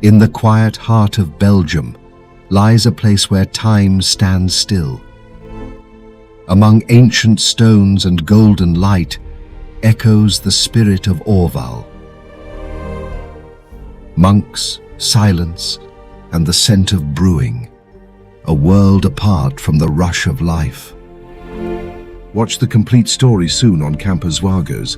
In the quiet heart of Belgium lies a place where time stands still. Among ancient stones and golden light echoes the spirit of Orval. Monks, silence, and the scent of brewing, a world apart from the rush of life. Watch the complete story soon on Camper Zwagers.